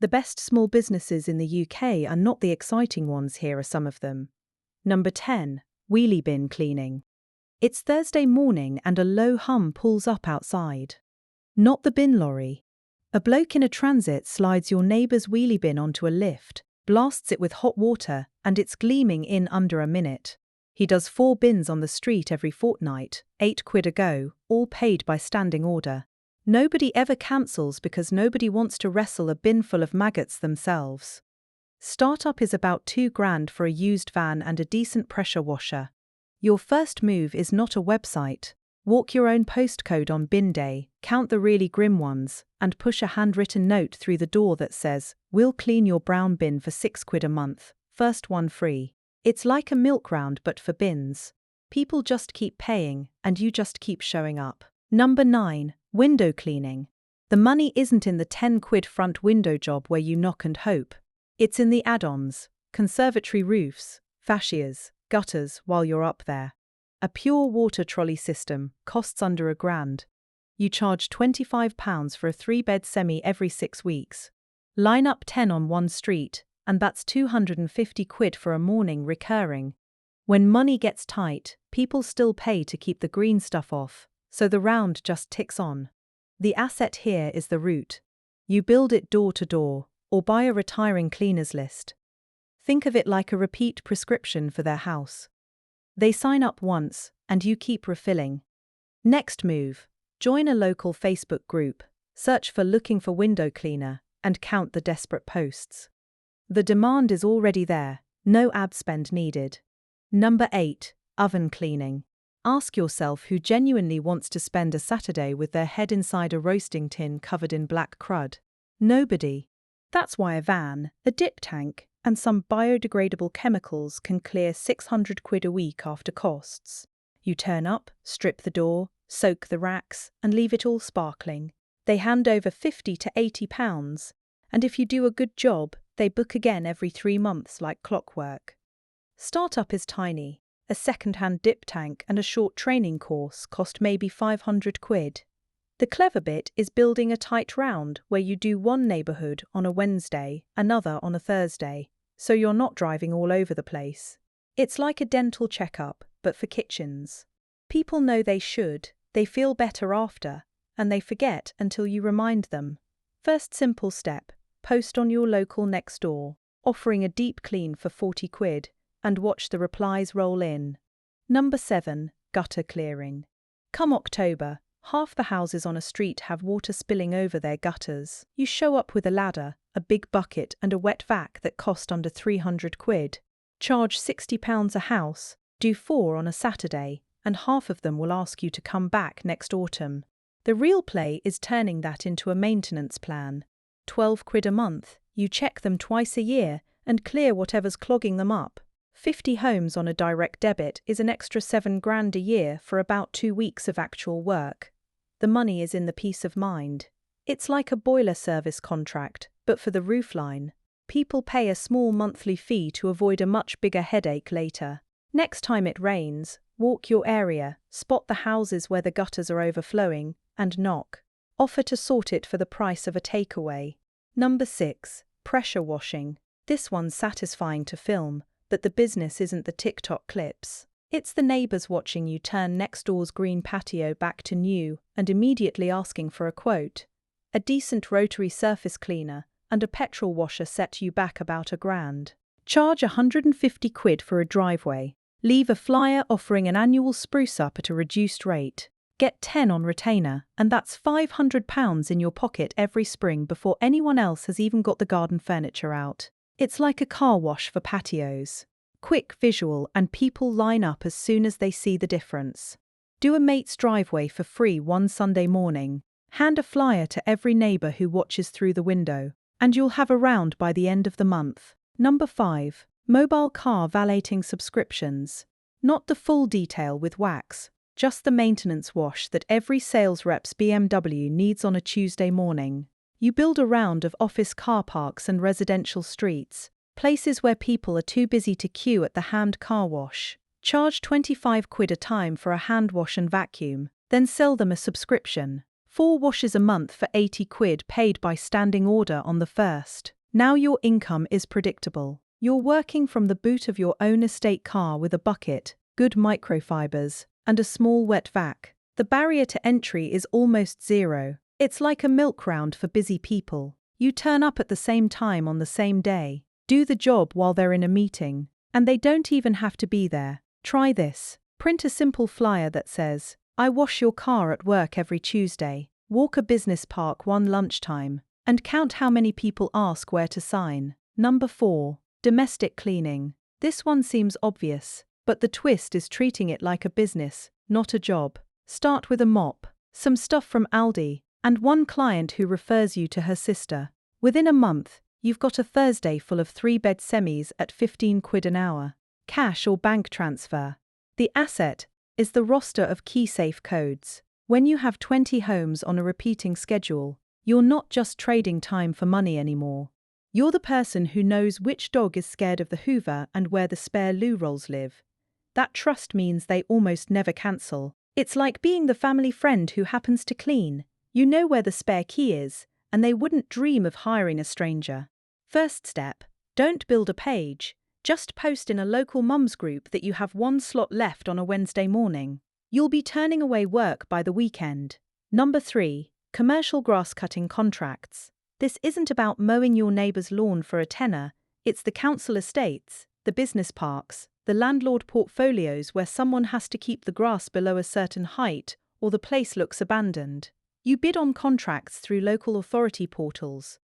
The best small businesses in the UK are not the exciting ones. Here are some of them. Number 10. Wheelie bin cleaning. It's Thursday morning and a low hum pulls up outside. Not the bin lorry. A bloke in a transit slides your neighbour's wheelie bin onto a lift, blasts it with hot water, and it's gleaming in under a minute. He does 4 bins on the street every fortnight, £8 a go, all paid by standing order. Nobody ever cancels because nobody wants to wrestle a bin full of maggots themselves. Startup is about £2,000 for a used van and a decent pressure washer. Your first move is not a website. Walk your own postcode on bin day, count the really grim ones, and push a handwritten note through the door that says, "We'll clean your brown bin for £6 a month, first one free." It's like a milk round but for bins. People just keep paying, and you just keep showing up. Number 9. Window cleaning. The money isn't in the £10 front window job where you knock and hope. It's in the add-ons, conservatory roofs, fascias, gutters while you're up there. A pure water trolley system costs under £1,000. You charge £25 for a 3-bed semi every 6 weeks. Line up 10 on one street, and that's £250 for a morning recurring. When money gets tight, people still pay to keep the green stuff off, so the round just ticks on. The asset here is the route. You build it door to door, or buy a retiring cleaners list. Think of it like a repeat prescription for their house. They sign up once, and you keep refilling. Next move. Join a local Facebook group, search for "looking for window cleaner," and count the desperate posts. The demand is already there, no ad spend needed. Number 8. Oven cleaning. Ask yourself who genuinely wants to spend a Saturday with their head inside a roasting tin covered in black crud. Nobody. That's why a van, a dip tank, and some biodegradable chemicals can clear £600 a week after costs. You turn up, strip the door, soak the racks, and leave it all sparkling. They hand over £50 to £80, and if you do a good job, they book again every 3 months like clockwork. Startup is tiny. A second-hand dip tank and a short training course cost maybe £500. The clever bit is building a tight round where you do one neighbourhood on a Wednesday, another on a Thursday, so you're not driving all over the place. It's like a dental checkup, but for kitchens. People know they should, they feel better after, and they forget until you remind them. First simple step, post on your local next door, offering a deep clean for £40, and watch the replies roll in. Number 7. Gutter clearing. Come October, half the houses on a street have water spilling over their gutters. You show up with a ladder, a big bucket and a wet vac that cost under £300. Charge £60 a house, do 4 on a Saturday, and half of them will ask you to come back next autumn. The real play is turning that into a maintenance plan. £12 a month, you check them twice a year and clear whatever's clogging them up. 50 homes on a direct debit is an extra £7,000 a year for about 2 weeks of actual work. The money is in the peace of mind. It's like a boiler service contract, but for the roofline. People pay a small monthly fee to avoid a much bigger headache later. Next time it rains, walk your area, spot the houses where the gutters are overflowing, and knock. Offer to sort it for the price of a takeaway. Number 6. Pressure washing. This one's satisfying to film, but the business isn't the TikTok clips. It's the neighbours watching you turn next door's green patio back to new and immediately asking for a quote. A decent rotary surface cleaner and a petrol washer set you back about £1,000. Charge £150 for a driveway. Leave a flyer offering an annual spruce up at a reduced rate. Get 10 on retainer, and that's £500 in your pocket every spring before anyone else has even got the garden furniture out. It's like a car wash for patios. Quick visual and people line up as soon as they see the difference. Do a mate's driveway for free one Sunday morning. Hand a flyer to every neighbour who watches through the window, and you'll have a round by the end of the month. Number 5. Mobile car valeting subscriptions. Not the full detail with wax, just the maintenance wash that every sales rep's BMW needs on a Tuesday morning. You build a round of office car parks and residential streets, places where people are too busy to queue at the hand car wash. Charge £25 a time for a hand wash and vacuum, then sell them a subscription. 4 washes a month for 80 quid paid by standing order on the 1st. Now your income is predictable. You're working from the boot of your own estate car with a bucket, good microfibers, and a small wet vac. The barrier to entry is almost zero. It's like a milk round for busy people. You turn up at the same time on the same day, do the job while they're in a meeting, and they don't even have to be there. Try this. Print a simple flyer that says, "I wash your car at work every Tuesday, walk a business park one lunchtime," and count how many people ask where to sign. Number 4. Domestic cleaning. This one seems obvious, but the twist is treating it like a business, not a job. Start with a mop, some stuff from Aldi, and one client who refers you to her sister. Within a month, you've got a Thursday full of 3-bed semis at 15 quid an hour. Cash or bank transfer. The asset is the roster of key-safe codes. When you have 20 homes on a repeating schedule, you're not just trading time for money anymore. You're the person who knows which dog is scared of the Hoover and where the spare loo rolls live. That trust means they almost never cancel. It's like being the family friend who happens to clean. You know where the spare key is, and they wouldn't dream of hiring a stranger. First step, don't build a page. Just post in a local mums group that you have one slot left on a Wednesday morning. You'll be turning away work by the weekend. Number 3. Commercial grass cutting contracts. This isn't about mowing your neighbour's lawn for a tenner, it's the council estates, the business parks, the landlord portfolios where someone has to keep the grass below a certain height or the place looks abandoned. You bid on contracts through local authority portals.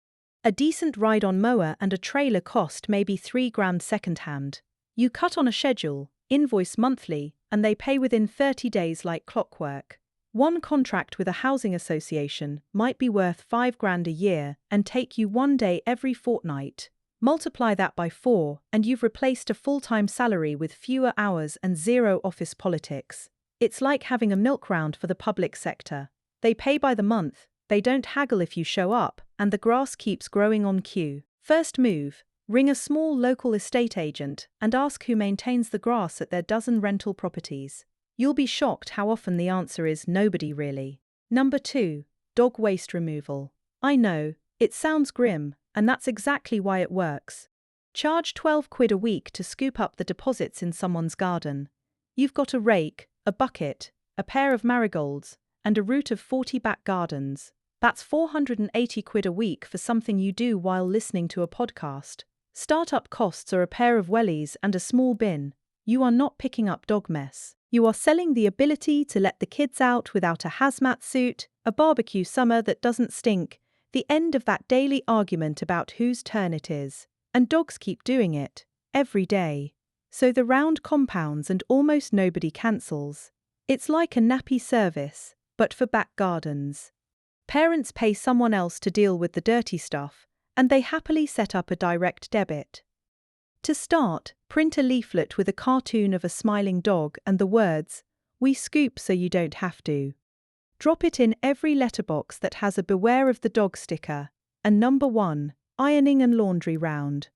A decent ride-on mower and a trailer cost maybe $3,000 second-hand. You cut on a schedule, invoice monthly, and they pay within 30 days like clockwork. One contract with a housing association might be worth $5,000 a year and take you 1 day every fortnight. Multiply that by 4 and you've replaced a full-time salary with fewer hours and zero office politics. It's like having a milk round for the public sector. They pay by the month, they don't haggle if you show up, and the grass keeps growing on cue. First move, ring a small local estate agent and ask who maintains the grass at their dozen rental properties. You'll be shocked how often the answer is nobody really. Number 2. Dog waste removal. I know, it sounds grim, and that's exactly why it works. Charge 12 quid a week to scoop up the deposits in someone's garden. You've got a rake, a bucket, a pair of marigolds, and a route of 40 back gardens. That's 480 quid a week for something you do while listening to a podcast. Startup costs are a pair of wellies and a small bin. You are not picking up dog mess. You are selling the ability to let the kids out without a hazmat suit, a barbecue summer that doesn't stink, the end of that daily argument about whose turn it is. And dogs keep doing it, every day. So the round compounds and almost nobody cancels. It's like a nappy service, but for back gardens. Parents pay someone else to deal with the dirty stuff, and they happily set up a direct debit. To start, print a leaflet with a cartoon of a smiling dog and the words, "We scoop so you don't have to." Drop it in every letterbox that has a "Beware of the Dog" sticker. And number 1, ironing and laundry round.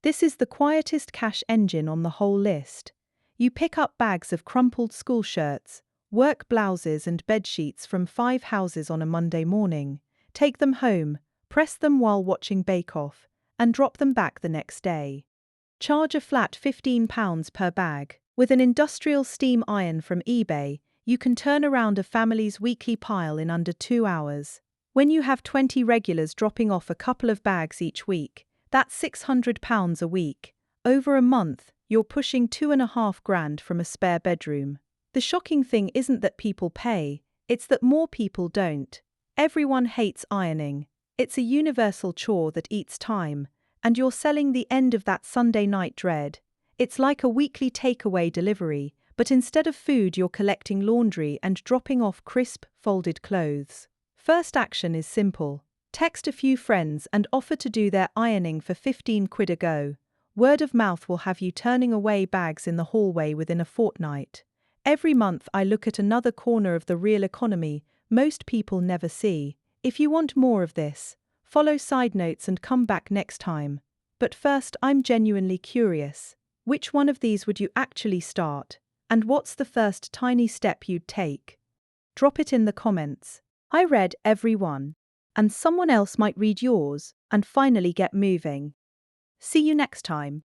This is the quietest cash engine on the whole list. You pick up bags of crumpled school shirts, work blouses and bedsheets from 5 houses on a Monday morning, take them home, press them while watching Bake Off, and drop them back the next day. Charge a flat £15 per bag. With an industrial steam iron from eBay, you can turn around a family's weekly pile in under 2 hours. When you have 20 regulars dropping off a couple of bags each week, that's £600 a week. Over a month, you're pushing $2,500 from a spare bedroom. The shocking thing isn't that people pay, it's that more people don't. Everyone hates ironing. It's a universal chore that eats time, and you're selling the end of that Sunday night dread. It's like a weekly takeaway delivery, but instead of food you're collecting laundry and dropping off crisp, folded clothes. First action is simple. Text a few friends and offer to do their ironing for 15 quid a go. Word of mouth will have you turning away bags in the hallway within a fortnight. Every month I look at another corner of the real economy most people never see. If you want more of this, follow side notes and come back next time. But first, I'm genuinely curious. Which one of these would you actually start? And what's the first tiny step you'd take? Drop it in the comments. I read every one, and someone else might read yours and finally get moving. See you next time.